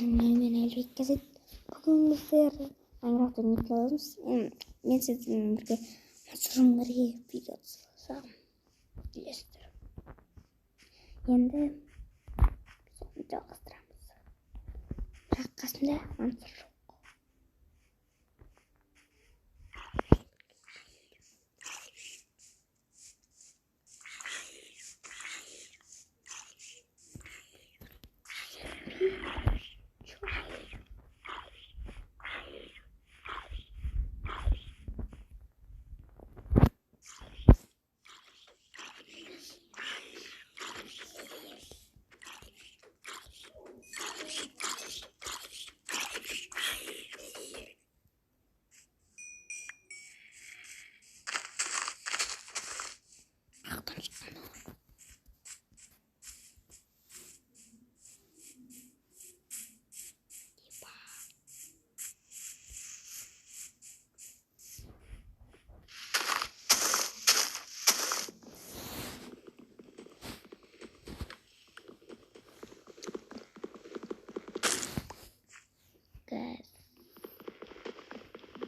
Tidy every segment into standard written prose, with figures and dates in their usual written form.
Мен Elbek Gezet. Bugün bizler Minecraft oynayacağız. Ben sizinle birlikte Masur'un video çeksem dileştirim. Endi biz жалғастырамыз. Бірақ қасымда Мансұр жоқ.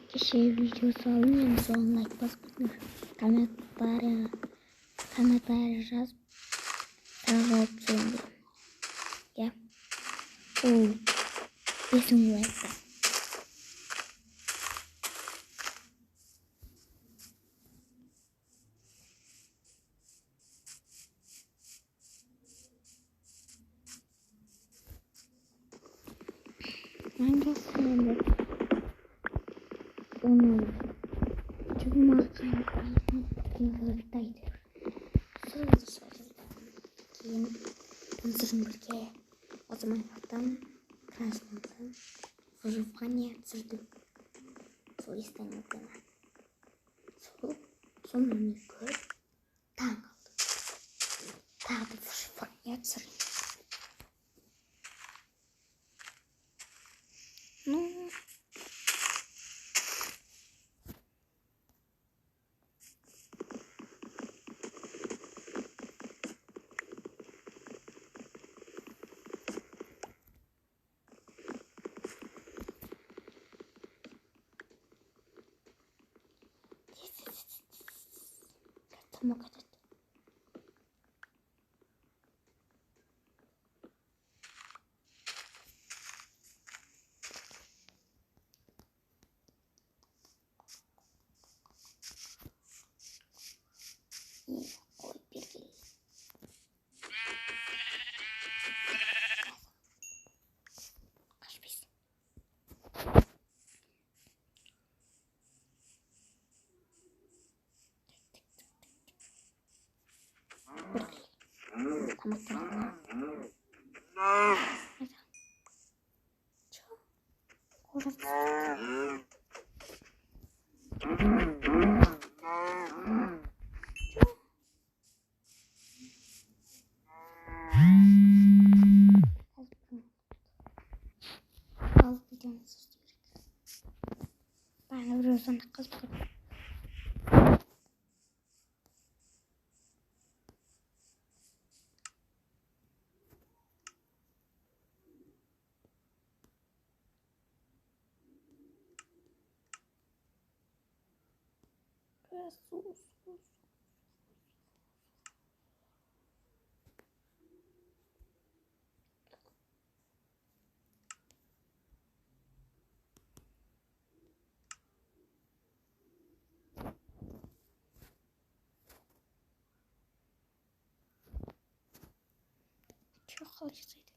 Kişi videosu alınca son like basıp komentara жазып сұрап түсемін. Ya. Ол 5 лайкта. Hangisinde? Onu cuma kaynataydı. Кейін Мансұрдың бірге осы Майнкрафттан краснодан выживание түсірдім. Сол естен өткен. Соны мен көріп таң қалдым. Тағы да выживание түсірдім. Tamam kadar. Koy bir gel. Kaç biz. Tamam. Al bir tane sus. Ben birazdan kız bakıyorum. Sus. Çok acısıydı.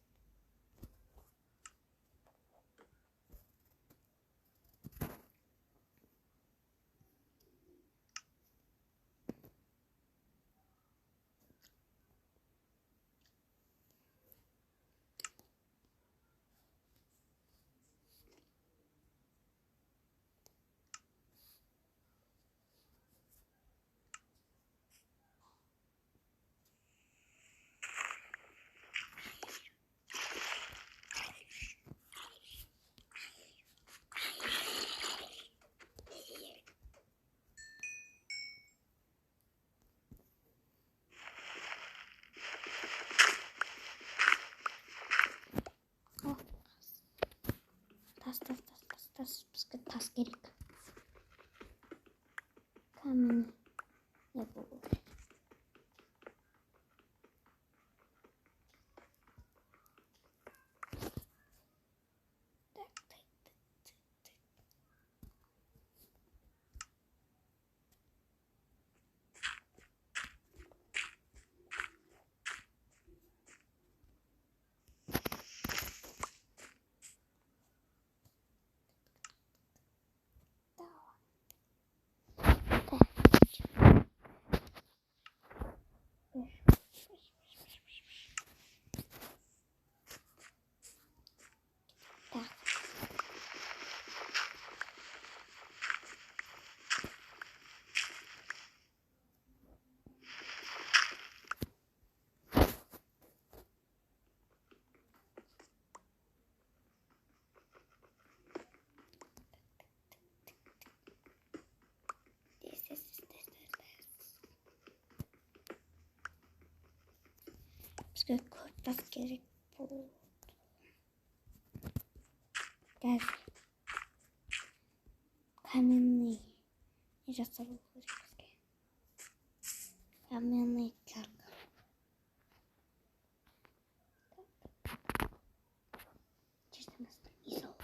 Tas gerek. Kamini yapalım. Ska kortas gerek bu. Gel. Каменный. Я сейчас забыл. Каменный чарка. Чисто место и соломос.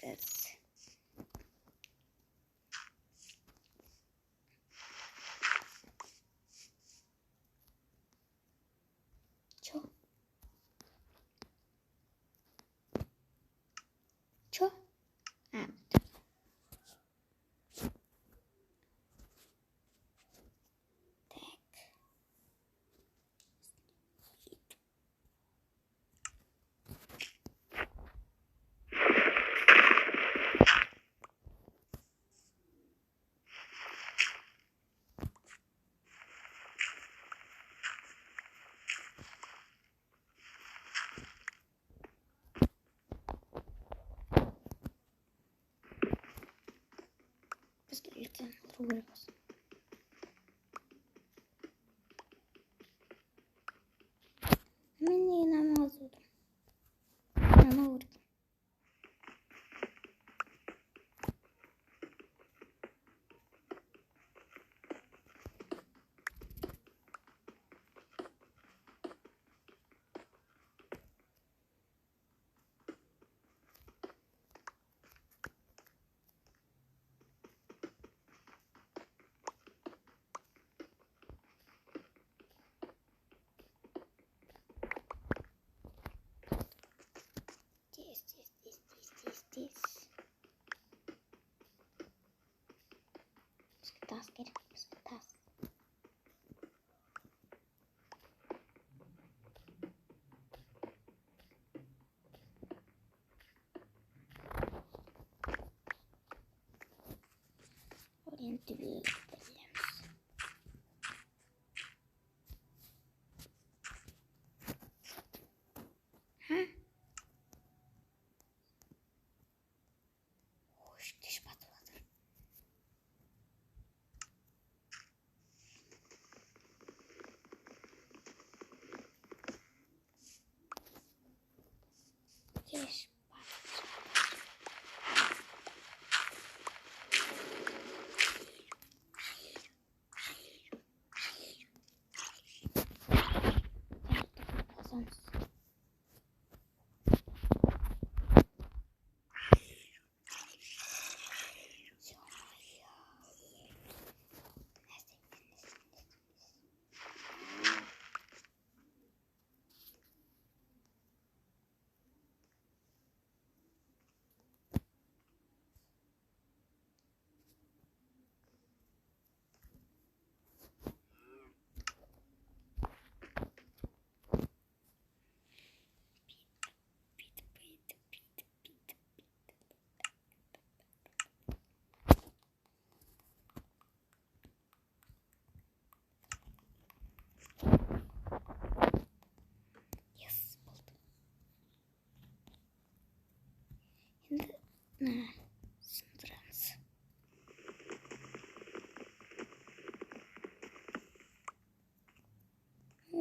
Газ. Чё? Чё? А, посмотрите, другой раз. Мне намазывают. Намазывают. Здесь. Таз gerek. Таз. Ориентируемся. Здесь.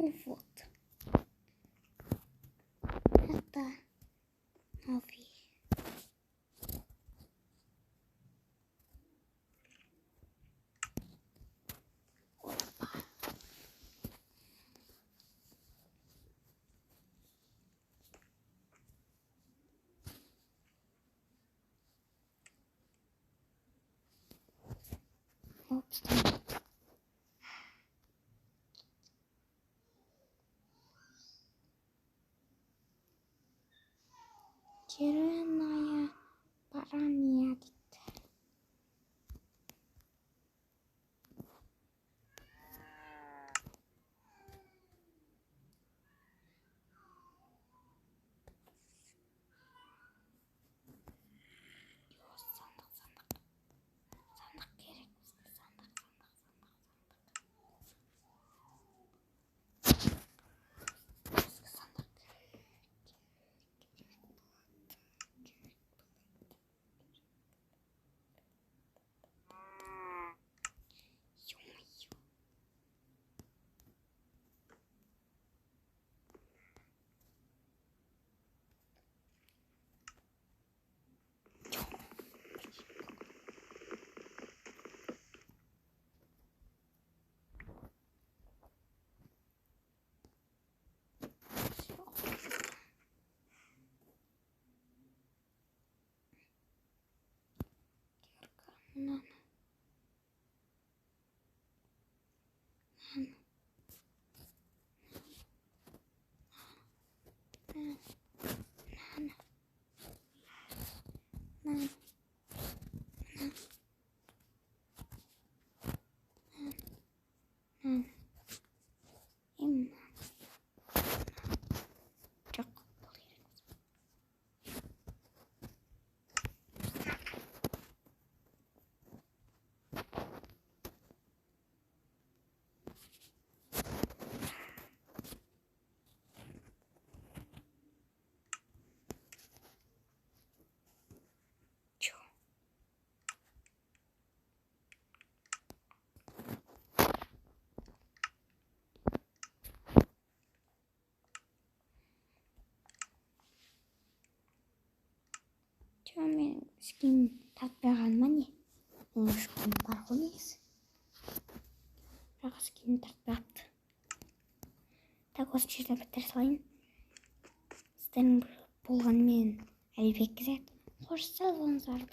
Вот. Это новый. Опа. Опс. Зеленая пирамида. Сандық керек бізге, сандық. Бізге сандық керек. Ё-моё. Мынаны. Жоқ, бұл керек. Чё? Чё мен скин тартпағаныма не? Менің скин бар ғой негізі. Бірақ скин тартпапты. Так, осы жерде бітіре салайын. Сіздердің болғанымен Әлібек Зет. Қош сау болыңыздар.